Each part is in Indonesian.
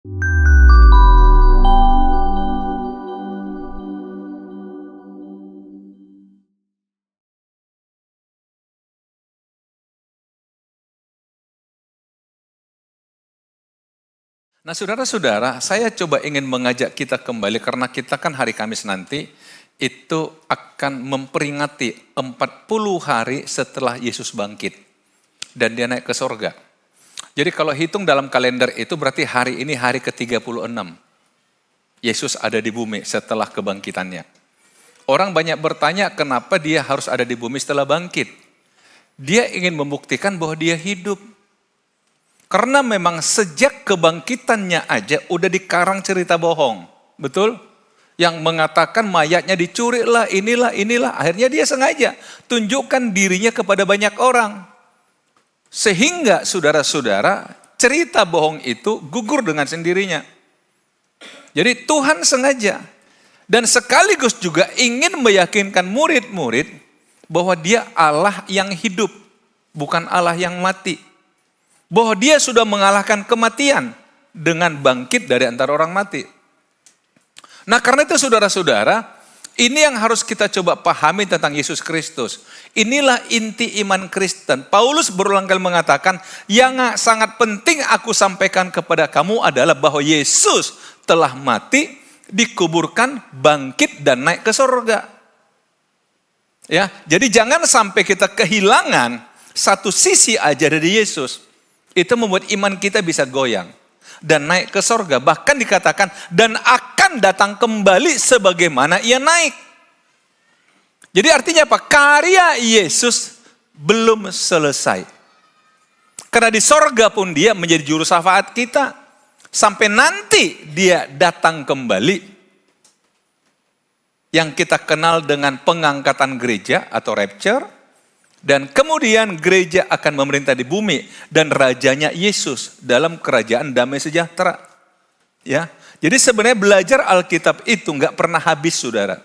Nah saudara-saudara, saya coba ingin mengajak kita kembali karena kita kan hari Kamis nanti itu akan memperingati 40 hari setelah Yesus bangkit dan dia naik ke sorga. Jadi kalau hitung dalam kalender itu berarti hari ini hari ke-36. Yesus ada di bumi setelah kebangkitannya. Orang banyak bertanya kenapa dia harus ada di bumi setelah bangkit. Dia ingin membuktikan bahwa dia hidup. Karena memang sejak kebangkitannya aja udah dikarang cerita bohong. Betul? Yang mengatakan mayatnya dicuri lah, inilah. Akhirnya dia sengaja tunjukkan dirinya kepada banyak orang. Sehingga saudara-saudara cerita bohong itu gugur dengan sendirinya. Jadi Tuhan sengaja. Dan sekaligus juga ingin meyakinkan murid-murid bahwa dia Allah yang hidup. Bukan Allah yang mati. Bahwa dia sudah mengalahkan kematian dengan bangkit dari antara orang mati. Nah karena itu saudara-saudara, ini yang harus kita coba pahami tentang Yesus Kristus. Inilah inti iman Kristen. Paulus berulang kali mengatakan, yang sangat penting aku sampaikan kepada kamu adalah bahwa Yesus telah mati, dikuburkan, bangkit dan naik ke surga. Ya, jadi jangan sampai kita kehilangan satu sisi aja dari Yesus. Itu membuat iman kita bisa goyang dan naik ke sorga. Bahkan dikatakan dan akan datang kembali sebagaimana ia naik. Jadi artinya apa? Karya Yesus belum selesai. Karena di sorga pun dia menjadi juru syafaat kita. Sampai nanti dia datang kembali. Yang kita kenal dengan pengangkatan gereja atau rapture. Dan kemudian gereja akan memerintah di bumi dan rajanya Yesus dalam kerajaan damai sejahtera. Ya, jadi sebenarnya belajar Alkitab itu nggak pernah habis, saudara.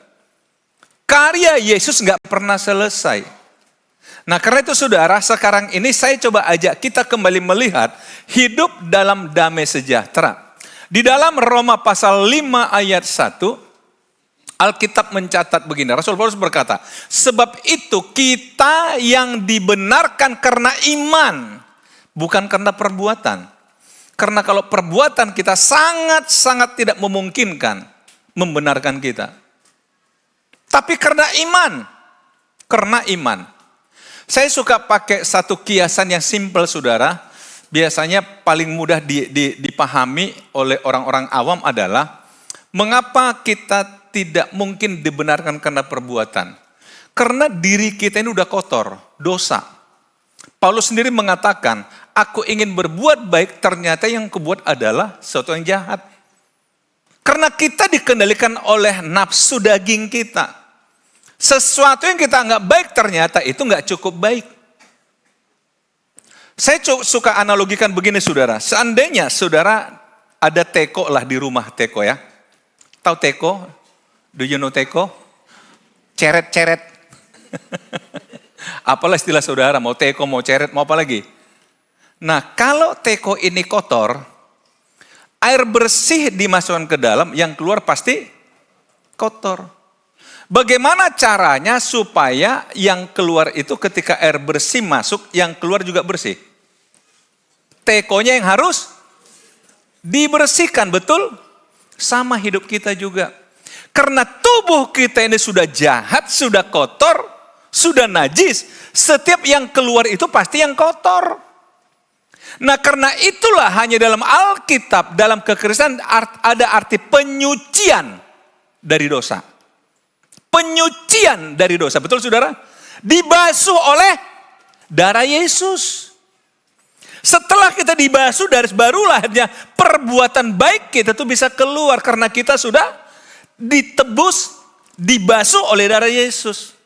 Karya Yesus nggak pernah selesai. Nah, karena itu, saudara, sekarang ini saya coba ajak kita kembali melihat hidup dalam damai sejahtera. Di dalam Roma pasal 5 ayat 1. Alkitab mencatat begini, Rasul Paulus berkata, sebab itu kita yang dibenarkan karena iman, bukan karena perbuatan. Karena kalau perbuatan kita sangat-sangat tidak memungkinkan membenarkan kita. Tapi karena iman. Saya suka pakai satu kiasan yang simpel, saudara. Biasanya paling mudah dipahami oleh orang-orang awam adalah, mengapa kita tidak mungkin dibenarkan karena perbuatan? Karena diri kita ini udah kotor, dosa. Paulus sendiri mengatakan, aku ingin berbuat baik, ternyata yang kubuat adalah sesuatu yang jahat. Karena kita dikendalikan oleh nafsu daging kita. Sesuatu yang kita anggap baik, ternyata itu nggak cukup baik. Saya suka analogikan begini, saudara. Seandainya saudara ada teko lah di rumah, teko ya. Tahu teko? Do you know teko? Ceret-ceret. Apalah istilah saudara, mau teko, mau ceret, mau apa lagi? Nah, kalau teko ini kotor, air bersih dimasukkan ke dalam, yang keluar pasti kotor. Bagaimana caranya supaya yang keluar itu ketika air bersih masuk, yang keluar juga bersih? Tekonya yang harus dibersihkan, betul? Sama hidup kita juga. Karena tubuh kita ini sudah jahat, sudah kotor, sudah najis. Setiap yang keluar itu pasti yang kotor. Nah karena itulah hanya dalam Alkitab, dalam kekristenan ada arti penyucian dari dosa. Penyucian dari dosa, betul saudara? Dibasuh oleh darah Yesus. Setelah kita dibasuh, barulah perbuatan baik kita tuh bisa keluar. Karena kita sudah ditebus, dibasuh oleh darah Yesus.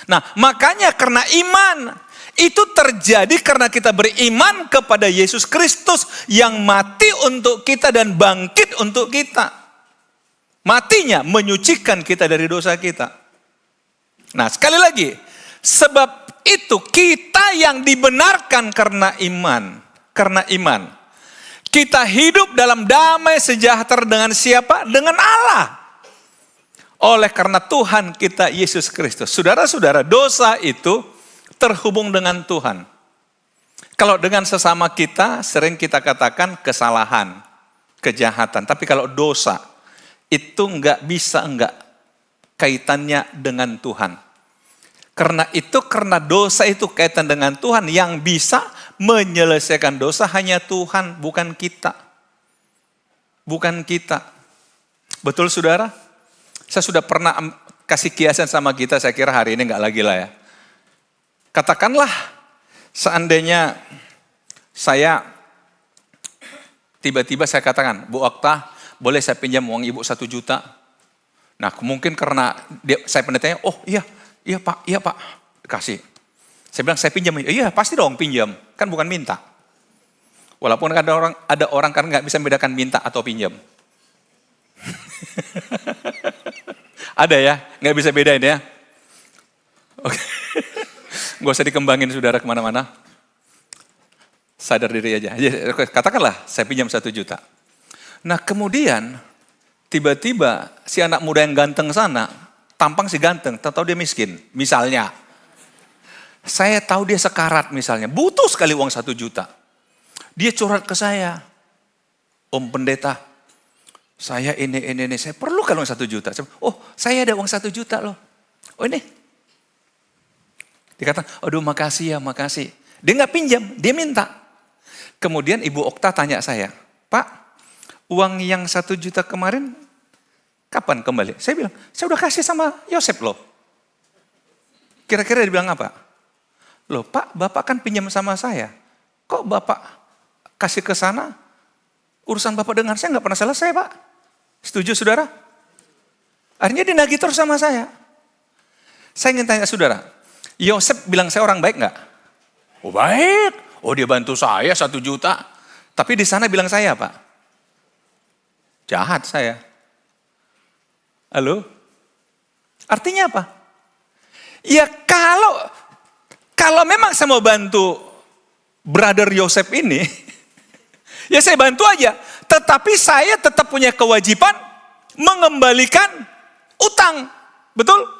Nah, makanya karena iman itu terjadi karena kita beriman kepada Yesus Kristus yang mati untuk kita dan bangkit untuk kita. Matinya menyucikan kita dari dosa kita. Nah, sekali lagi, sebab itu kita yang dibenarkan karena iman. Karena iman. Kita hidup dalam damai sejahtera dengan siapa? Dengan Allah. Oleh karena Tuhan kita Yesus Kristus. Saudara-saudara, dosa itu terhubung dengan Tuhan. Kalau dengan sesama kita, sering kita katakan kesalahan, kejahatan. Tapi kalau dosa, itu enggak bisa kaitannya dengan Tuhan. Karena dosa itu kaitan dengan Tuhan, yang bisa menyelesaikan dosa hanya Tuhan, bukan kita. Bukan kita. Betul saudara? Saya sudah pernah kasih kiasan sama kita, saya kira hari ini enggak lagi lah ya. Katakanlah, seandainya saya tiba-tiba saya katakan, Bu Okta, boleh saya pinjam uang ibu 1 juta? Nah mungkin karena saya pendetanya, oh iya pak, kasih. Saya bilang saya pinjam, iya pasti dong pinjam, kan bukan minta. Walaupun ada orang kan nggak bisa membedakan minta atau pinjam. Ada ya, nggak bisa bedain ya. Oke, nggak usah dikembangin saudara kemana-mana. Sadar diri aja. Katakanlah saya pinjam 1 juta. Nah kemudian tiba-tiba si anak muda yang ganteng sana, tampang si ganteng, tahu dia miskin. Misalnya, saya tahu dia sekarat misalnya, butuh sekali uang 1 juta. Dia curhat ke saya, Om Pendeta, saya ini, saya perlu kalau uang 1 juta. Oh saya ada uang 1 juta loh. Oh ini. Dia kata, aduh makasih ya, makasih. Dia nggak pinjam, dia minta. Kemudian Ibu Okta tanya saya, Pak, uang yang 1 juta kemarin kapan kembali? Saya bilang, saya udah kasih sama Yosep loh. Kira-kira dia bilang apa? Loh Pak, Bapak kan pinjam sama saya. Kok Bapak kasih ke sana? Urusan Bapak dengan saya nggak pernah selesai Pak. Setuju saudara? Akhirnya dia nagih terus sama saya. Saya ingin tanya saudara, Yosep bilang saya orang baik nggak? Oh baik. Oh dia bantu saya 1 juta. Tapi di sana bilang saya Pak, jahat saya. Halo? Artinya apa? Ya kalau memang saya mau bantu brother Yosep ini, ya saya bantu aja. Tetapi saya tetap punya kewajiban mengembalikan utang. Betul?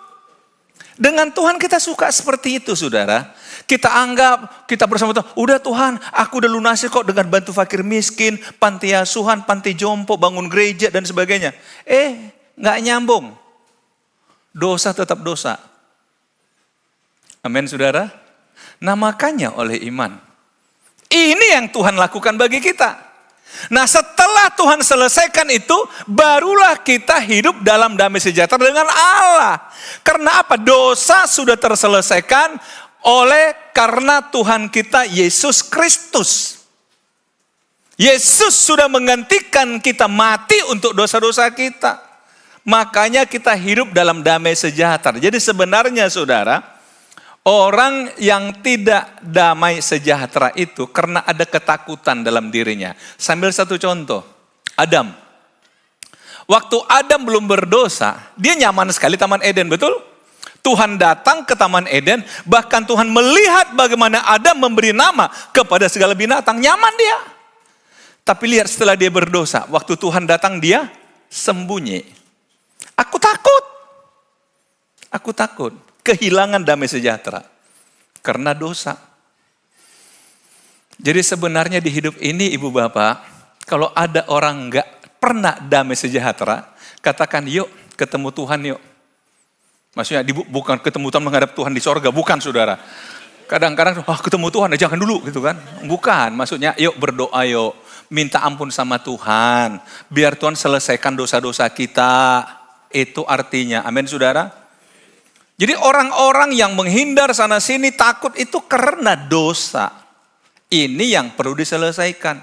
Dengan Tuhan kita suka seperti itu saudara. Kita anggap, kita bersama Tuhan, udah Tuhan aku udah lunasi kok dengan bantu fakir miskin, panti asuhan, panti jompo, bangun gereja dan sebagainya. Nggak nyambung. Dosa tetap dosa. Amin saudara. Nah makanya oleh iman. Ini yang Tuhan lakukan bagi kita. Nah setelah Tuhan selesaikan itu, barulah kita hidup dalam damai sejahtera dengan Allah. Karena apa? Dosa sudah terselesaikan karena Tuhan kita Yesus Kristus. Yesus sudah menggantikan kita mati untuk dosa-dosa kita. Makanya kita hidup dalam damai sejahtera. Jadi sebenarnya saudara, orang yang tidak damai sejahtera itu karena ada ketakutan dalam dirinya. Sambil satu contoh, Adam. Waktu Adam belum berdosa, dia nyaman sekali Taman Eden, betul? Tuhan datang ke Taman Eden, bahkan Tuhan melihat bagaimana Adam memberi nama kepada segala binatang, nyaman dia. Tapi lihat setelah dia berdosa, waktu Tuhan datang dia sembunyi. Aku takut. Kehilangan damai sejahtera karena dosa. Jadi sebenarnya di hidup ini ibu bapak, kalau ada orang nggak pernah damai sejahtera, katakan yuk ketemu Tuhan yuk. Maksudnya bukan ketemu Tuhan menghadap Tuhan di sorga, bukan saudara. Kadang-kadang ketemu Tuhan, jangan dulu gitu kan. Bukan, maksudnya yuk berdoa yuk. Minta ampun sama Tuhan. Biar Tuhan selesaikan dosa-dosa kita. Itu artinya, amin saudara. Jadi orang-orang yang menghindar sana sini takut itu karena dosa. Ini yang perlu diselesaikan.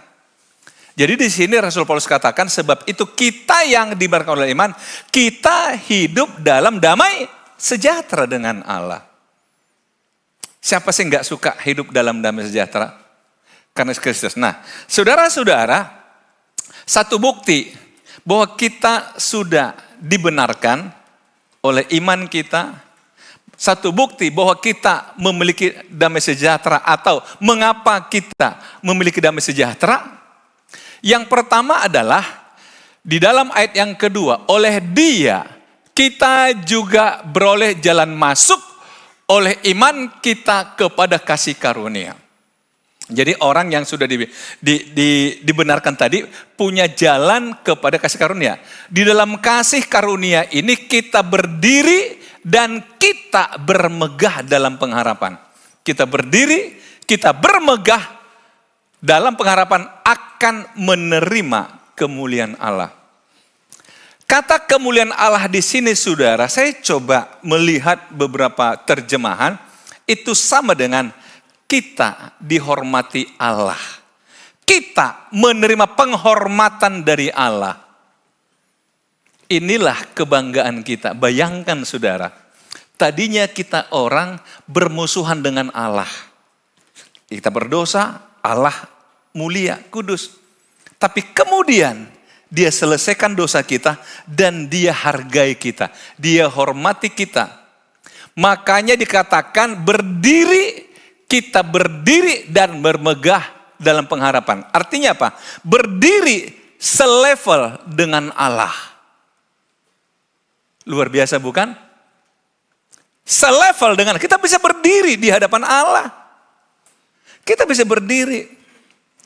Jadi di sini Rasul Paulus katakan sebab itu kita yang diberkati oleh iman, kita hidup dalam damai sejahtera dengan Allah. Siapa sih nggak suka hidup dalam damai sejahtera? Karena Kristus. Nah, saudara-saudara, satu bukti bahwa kita sudah dibenarkan oleh iman kita. Satu bukti bahwa kita memiliki damai sejahtera atau mengapa kita memiliki damai sejahtera. Yang pertama adalah di dalam ayat yang kedua, oleh Dia kita juga beroleh jalan masuk oleh iman kita kepada kasih karunia. Jadi orang yang sudah dibenarkan tadi punya jalan kepada kasih karunia. Di dalam kasih karunia ini kita berdiri dan kita bermegah dalam pengharapan. Kita berdiri, kita bermegah dalam pengharapan akan menerima kemuliaan Allah. Kata kemuliaan Allah di sini saudara, saya coba melihat beberapa terjemahan, itu sama dengan kita dihormati Allah. Kita menerima penghormatan dari Allah. Inilah kebanggaan kita. Bayangkan saudara, tadinya kita orang bermusuhan dengan Allah. Kita berdosa, Allah mulia, kudus. Tapi kemudian Dia selesaikan dosa kita dan Dia hargai kita. Dia hormati kita. Makanya dikatakan berdiri, kita berdiri dan bermegah dalam pengharapan. Artinya apa? Berdiri selevel dengan Allah. Luar biasa bukan? Selevel dengan, kita bisa berdiri di hadapan Allah. Kita bisa berdiri.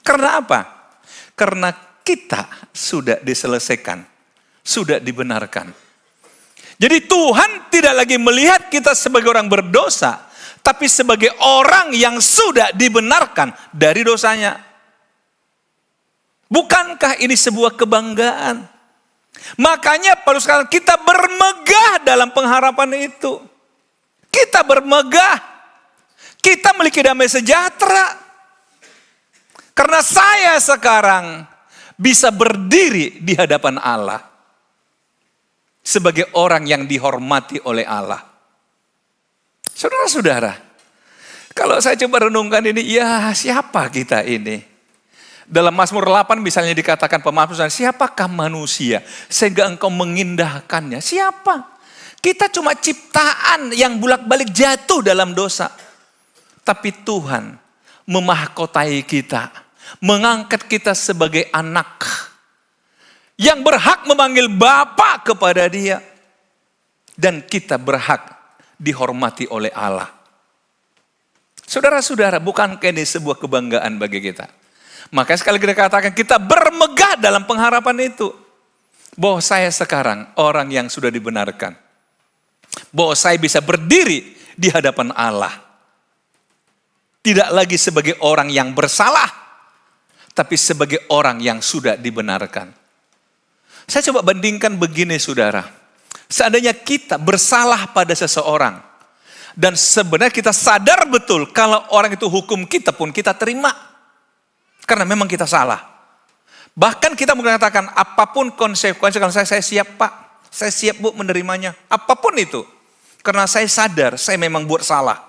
Karena apa? Karena kita sudah diselesaikan, sudah dibenarkan. Jadi Tuhan tidak lagi melihat kita sebagai orang berdosa, tapi sebagai orang yang sudah dibenarkan dari dosanya. Bukankah ini sebuah kebanggaan? Makanya Paulus katakan kita bermegah dalam pengharapan itu. Kita bermegah. Kita memiliki damai sejahtera. Karena saya sekarang bisa berdiri di hadapan Allah sebagai orang yang dihormati oleh Allah. Saudara-saudara, kalau saya coba renungkan ini, ya siapa kita ini? Dalam Mazmur 8 misalnya dikatakan pemazmur, siapakah manusia sehingga engkau mengindahkannya? Siapa? Kita cuma ciptaan yang bolak-balik jatuh dalam dosa. Tapi Tuhan memahkotai kita, mengangkat kita sebagai anak yang berhak memanggil Bapa kepada Dia, dan kita berhak dihormati oleh Allah. Saudara-saudara, bukankah ini sebuah kebanggaan bagi kita? Maka sekali kita katakan kita bermegah dalam pengharapan itu, bahwa saya sekarang orang yang sudah dibenarkan, bahwa saya bisa berdiri di hadapan Allah, tidak lagi sebagai orang yang bersalah, tapi sebagai orang yang sudah dibenarkan. Saya coba bandingkan begini saudara. Seandainya kita bersalah pada seseorang, dan sebenarnya kita sadar betul kalau orang itu hukum kita pun kita terima. Karena memang kita salah. Bahkan kita mengatakan apapun konsekuensi, kalau saya siap Pak, saya siap Bu menerimanya. Apapun itu. Karena saya sadar saya memang buat salah.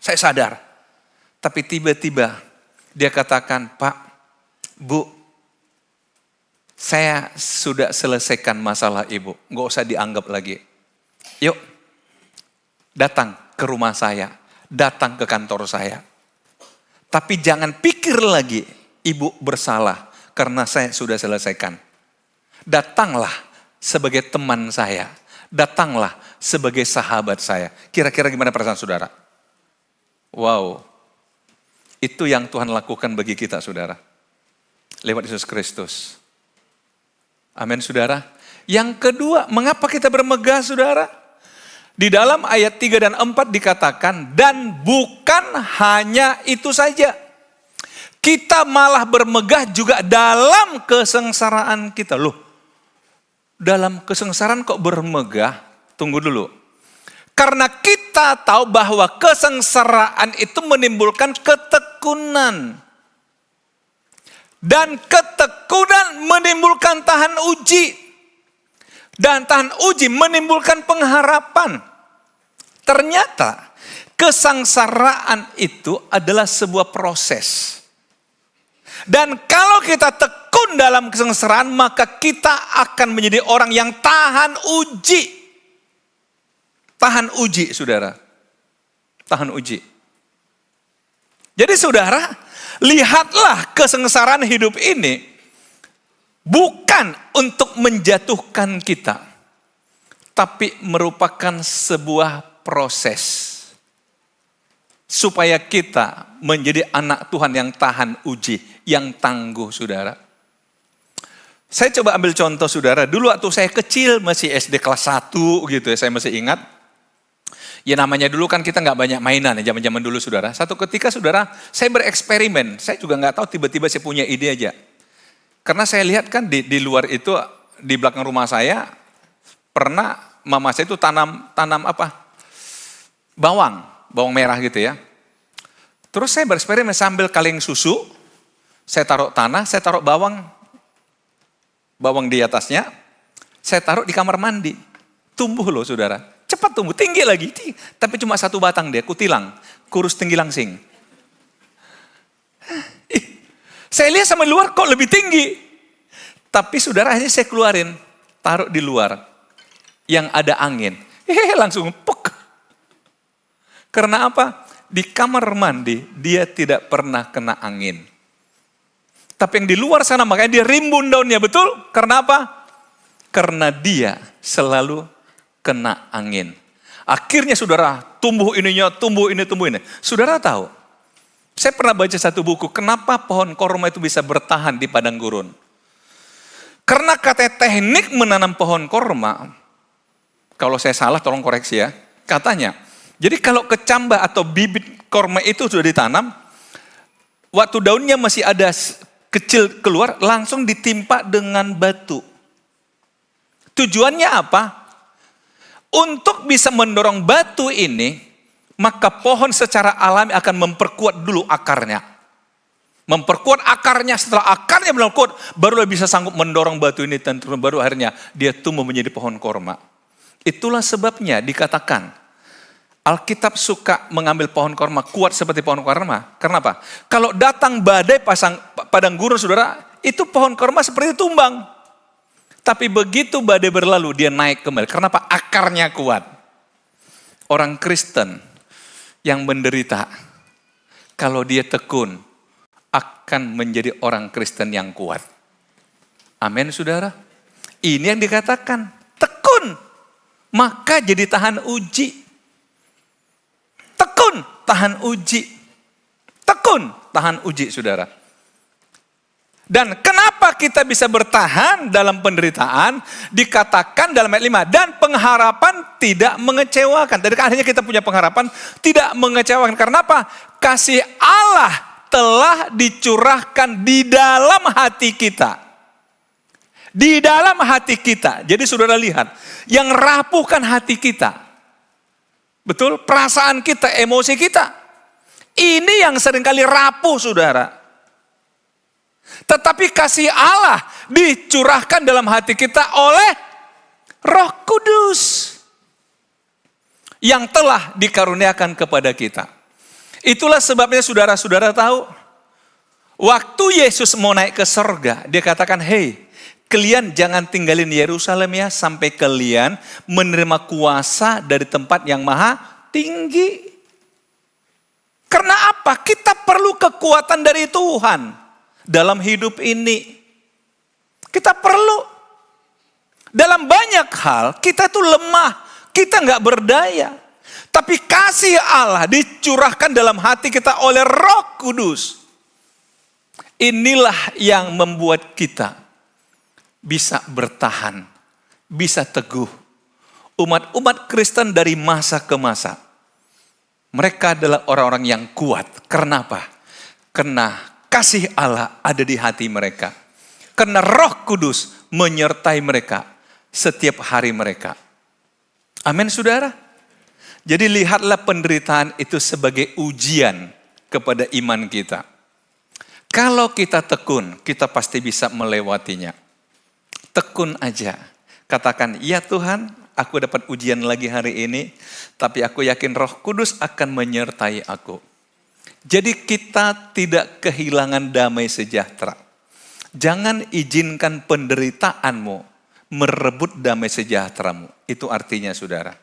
Saya sadar. Tapi tiba-tiba dia katakan, Pak, Bu, saya sudah selesaikan masalah Ibu. Nggak usah dianggap lagi. Yuk, datang ke rumah saya. Datang ke kantor saya. Tapi jangan pikir lagi Ibu bersalah karena saya sudah selesaikan. Datanglah sebagai teman saya. Datanglah sebagai sahabat saya. Kira-kira gimana perasaan saudara? Wow. Itu yang Tuhan lakukan bagi kita saudara. Lewat Yesus Kristus. Amin saudara. Yang kedua, mengapa kita bermegah saudara? Di dalam ayat 3 dan 4 dikatakan, dan bukan hanya itu saja. Kita malah bermegah juga dalam kesengsaraan kita. Loh, dalam kesengsaraan kok bermegah? Tunggu dulu. Karena kita tahu bahwa kesengsaraan itu menimbulkan ketekunan. Dan ketekunan menimbulkan tahan uji. Dan tahan uji menimbulkan pengharapan. Ternyata kesengsaraan itu adalah sebuah proses. Dan kalau kita tekun dalam kesengsaraan, maka kita akan menjadi orang yang tahan uji. Tahan uji, saudara. Tahan uji. Jadi saudara, lihatlah kesengsaraan hidup ini untuk menjatuhkan kita, tapi merupakan sebuah proses supaya kita menjadi anak Tuhan yang tahan uji, yang tangguh, saudara. Saya coba ambil contoh, saudara. Dulu waktu saya kecil, masih SD kelas 1 gitu ya, saya masih ingat. Ya namanya dulu kan kita nggak banyak mainan ya, zaman-zaman dulu, saudara. Satu ketika, saudara, saya bereksperimen. Saya juga nggak tahu, tiba-tiba saya punya ide aja. Karena saya lihat kan di luar itu, di belakang rumah saya, pernah mama saya itu tanam apa? Bawang merah gitu ya. Terus saya bereksperimen sambil kaleng susu, saya taruh tanah, saya taruh bawang di atasnya, saya taruh di kamar mandi. Tumbuh loh, saudara. Cepat tumbuh, tinggi lagi. Tapi cuma satu batang dia, kutilang. Kurus tinggi langsing. Saya lihat sama luar kok lebih tinggi. Tapi saudara, akhirnya saya keluarin. Taruh di luar. Yang ada angin. Langsung puk. Karena apa? Di kamar mandi, dia tidak pernah kena angin. Tapi yang di luar sana, makanya dia rimbun daunnya, betul? Karena apa? Karena dia selalu kena angin. Akhirnya saudara, tumbuh ini. Saudara tahu, saya pernah baca satu buku, kenapa pohon korma itu bisa bertahan di padang gurun. Karena katanya teknik menanam pohon korma, kalau saya salah tolong koreksi ya, katanya, jadi kalau kecambah atau bibit korma itu sudah ditanam, waktu daunnya masih ada kecil keluar, langsung ditimpa dengan batu. Tujuannya apa? Untuk bisa mendorong batu ini, maka pohon secara alami akan memperkuat dulu akarnya. Memperkuat akarnya, setelah akarnya benar kuat, baru bisa sanggup mendorong batu ini, dan baru akhirnya dia tumbuh menjadi pohon korma. Itulah sebabnya dikatakan, Alkitab suka mengambil pohon korma kuat seperti pohon korma. Karena apa? Kalau datang badai padang gurun, saudara, itu pohon korma seperti tumbang. Tapi begitu badai berlalu, dia naik kembali. Kenapa? Akarnya kuat. Orang Kristen yang menderita, kalau dia tekun, akan menjadi orang Kristen yang kuat. Amin, saudara. Ini yang dikatakan, tekun, maka jadi tahan uji. Tekun, tahan uji. Tekun, tahan uji, saudara. Dan kenapa kita bisa bertahan dalam penderitaan? Dikatakan dalam ayat 5, dan pengharapan tidak mengecewakan. Tadi kan akhirnya kita punya pengharapan tidak mengecewakan. Karena apa? Kasih Allah telah dicurahkan di dalam hati kita. Di dalam hati kita. Jadi saudara lihat, yang rapuh kan hati kita. Betul? Perasaan kita, emosi kita. Ini yang seringkali rapuh, saudara. Tetapi kasih Allah dicurahkan dalam hati kita oleh Roh Kudus yang telah dikaruniakan kepada kita. Itulah sebabnya saudara-saudara tahu, waktu Yesus mau naik ke sorga, dia katakan, "Hei, kalian jangan tinggalin Yerusalem ya, sampai kalian menerima kuasa dari tempat yang maha tinggi." Karena apa? Kita perlu kekuatan dari Tuhan dalam hidup ini. Kita perlu. Dalam banyak hal, kita tuh lemah. Kita nggak berdaya. Tapi kasih Allah dicurahkan dalam hati kita oleh Roh Kudus. Inilah yang membuat kita bisa bertahan, bisa teguh. Umat-umat Kristen dari masa ke masa, mereka adalah orang-orang yang kuat. Kenapa? Karena kasih Allah ada di hati mereka. Karena Roh Kudus menyertai mereka setiap hari mereka. Amin, saudara. Jadi lihatlah penderitaan itu sebagai ujian kepada iman kita. Kalau kita tekun, kita pasti bisa melewatinya. Tekun aja. Katakan, "Ya Tuhan, aku dapat ujian lagi hari ini, tapi aku yakin Roh Kudus akan menyertai aku." Jadi kita tidak kehilangan damai sejahtera. Jangan izinkan penderitaanmu merebut damai sejahteramu. Itu artinya, saudara,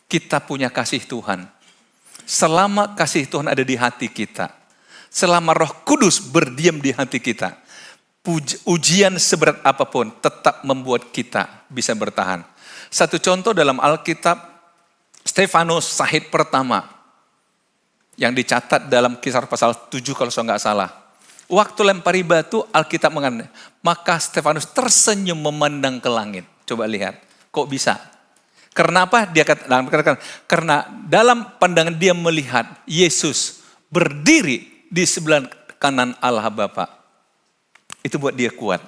kita punya kasih Tuhan. Selama kasih Tuhan ada di hati kita, selama Roh Kudus berdiam di hati kita, ujian seberat apapun tetap membuat kita bisa bertahan. Satu contoh dalam Alkitab, Stefanus syahid pertama yang dicatat dalam Kisah pasal 7 kalau saya nggak salah. Waktu lempari batu, Alkitab mengatakan, maka Stefanus tersenyum memandang ke langit. Coba lihat, kok bisa? Karena apa? Dia katakan, karena dalam pandangan dia melihat Yesus berdiri di sebelah kanan Allah Bapa. Itu buat dia kuat.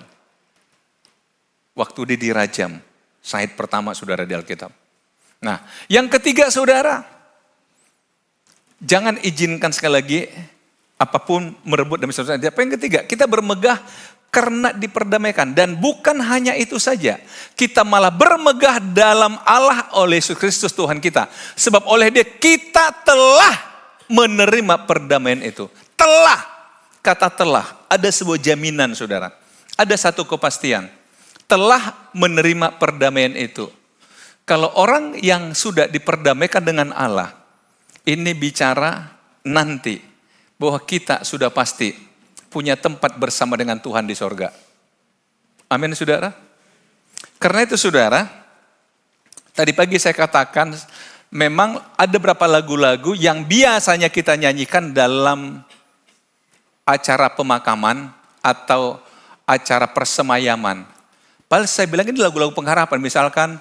Waktu dia dirajam, syahid pertama saudara di Alkitab. Nah, yang ketiga saudara, jangan izinkan sekali lagi apapun merebut demi saudara. Apa yang ketiga? Kita bermegah karena diperdamaikan. Dan bukan hanya itu saja. Kita malah bermegah dalam Allah oleh Yesus Kristus Tuhan kita. Sebab oleh dia kita telah menerima perdamaian itu. Telah. Kata telah. Ada sebuah jaminan saudara. Ada satu kepastian. Telah menerima perdamaian itu. Kalau orang yang sudah diperdamaikan dengan Allah. Ini bicara nanti. Bahwa kita sudah pasti punya tempat bersama dengan Tuhan di sorga. Amin saudara. Karena itu saudara, tadi pagi saya katakan memang ada beberapa lagu-lagu yang biasanya kita nyanyikan dalam acara pemakaman atau acara persemayaman. Padahal saya bilang ini lagu-lagu pengharapan. Misalkan,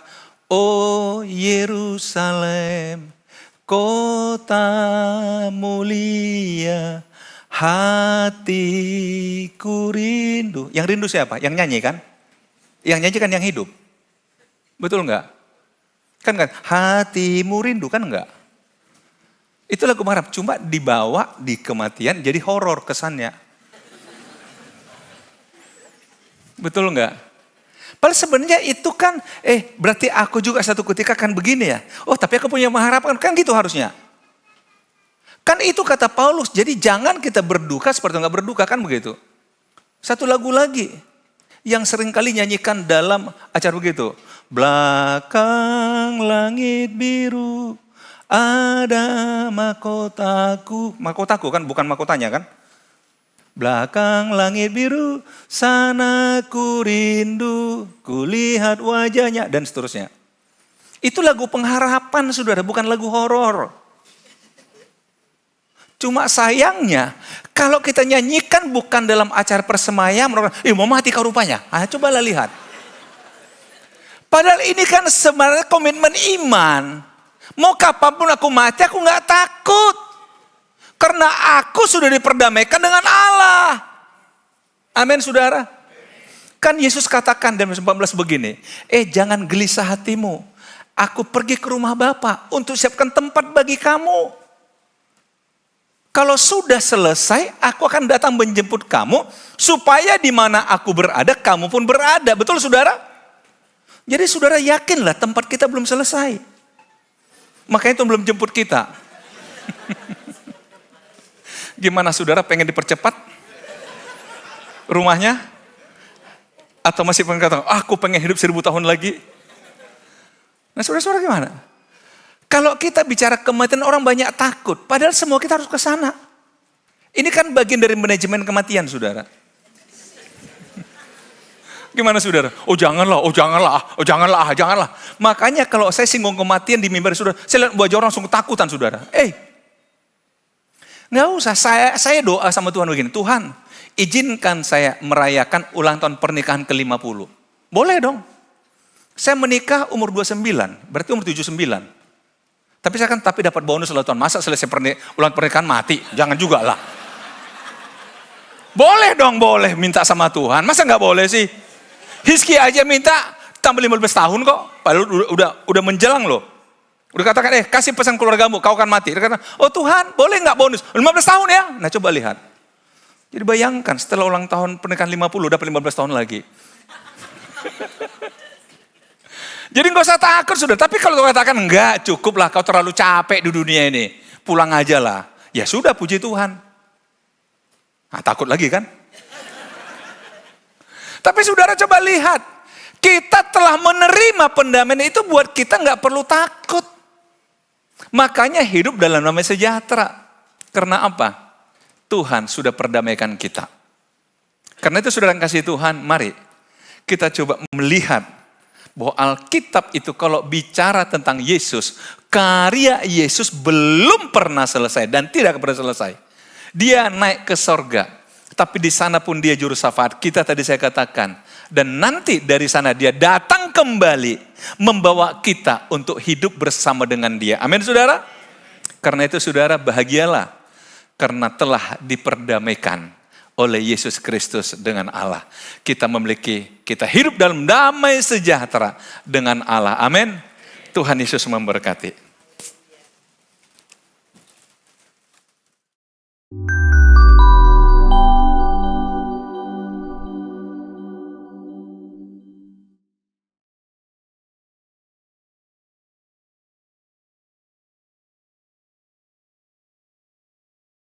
oh Yerusalem, kota mulia, hatiku rindu. Yang rindu siapa? Yang nyanyi kan? Yang nyanyi kan yang hidup. Betul enggak? Kan hatimu rindu kan enggak? Itu lagu pengharapan. Cuma dibawa di kematian jadi horor kesannya. Betul enggak? Padahal sebenarnya itu kan, berarti aku juga satu ketika akan begini ya. Oh tapi aku punya pengharapan, kan gitu harusnya. Kan itu kata Paulus, jadi jangan kita berduka seperti enggak berduka, kan begitu. Satu lagu lagi, yang sering kali nyanyikan dalam acara begitu. Belakang langit biru, ada mahkotaku. Mahkotaku kan, bukan mahkotanya kan. Belakang langit biru, sana ku rindu, kulihat wajahnya, dan seterusnya. Itu lagu pengharapan saudara, bukan lagu horor. Cuma sayangnya, kalau kita nyanyikan bukan dalam acara persemayaman, mau mati kau rupanya. Cobalah lihat. Padahal ini kan sebenarnya komitmen iman. Mau kapanpun aku mati, aku gak takut. Karena aku sudah diperdamaikan dengan Allah. Amin saudara. Kan Yesus katakan dalam 14 begini. Jangan gelisah hatimu. Aku pergi ke rumah Bapa untuk siapkan tempat bagi kamu. Kalau sudah selesai, aku akan datang menjemput kamu. Supaya di mana aku berada, kamu pun berada. Betul saudara? Jadi saudara yakinlah tempat kita belum selesai. Makanya itu belum jemput kita. Gimana saudara, pengen dipercepat rumahnya? Atau masih pengen kata, aku pengen hidup 1000 tahun lagi. Nah saudara-saudara gimana? Kalau kita bicara kematian orang banyak takut. Padahal semua kita harus ke sana. Ini kan bagian dari manajemen kematian saudara. Gimana saudara? Oh janganlah, oh janganlah, oh janganlah, janganlah. Makanya kalau saya singgung kematian di mimbar saudara, saya lihat wajah orang langsung ketakutan saudara. Nggak usah, saya doa sama Tuhan begini. Tuhan, izinkan saya merayakan ulang tahun pernikahan ke-50. Boleh dong. Saya menikah umur 29, berarti umur 79. Tapi saya kan dapat bonus ulang tahun. Masa selesai ulang pernikahan mati? Jangan juga lah. Boleh dong, boleh minta sama Tuhan. Masa nggak boleh sih? Hizki aja minta tambah 15 tahun kok. Padahal udah menjelang loh. Udah katakan, kasih pesan keluargamu, kau akan mati. Dia kata, oh Tuhan, boleh nggak bonus? 15 tahun ya? Nah coba lihat. Jadi bayangkan, setelah ulang tahun pernikahan 50, dapat 15 tahun lagi. Jadi nggak usah takut sudah. Tapi kalau kau katakan, enggak, cukup lah, kau terlalu capek di dunia ini. Pulang aja lah. Ya sudah, puji Tuhan. Nah takut lagi kan? Tapi saudara coba lihat. Kita telah menerima pendamaian itu buat kita nggak perlu takut. Makanya hidup dalam damai sejahtera. Karena apa? Tuhan sudah perdamaikan kita. Karena itu saudara yang kasih Tuhan, mari kita coba melihat bahwa Alkitab itu kalau bicara tentang Yesus, karya Yesus belum pernah selesai dan tidak pernah selesai. Dia naik ke sorga, tapi di sana pun dia juru syafaat. Kita tadi saya katakan, dan nanti dari sana dia datang kembali membawa kita untuk hidup bersama dengan dia. Amin saudara? Karena itu saudara bahagialah karena telah diperdamaikan oleh Yesus Kristus dengan Allah. Kita hidup dalam damai sejahtera dengan Allah. Amin. Tuhan Yesus memberkati.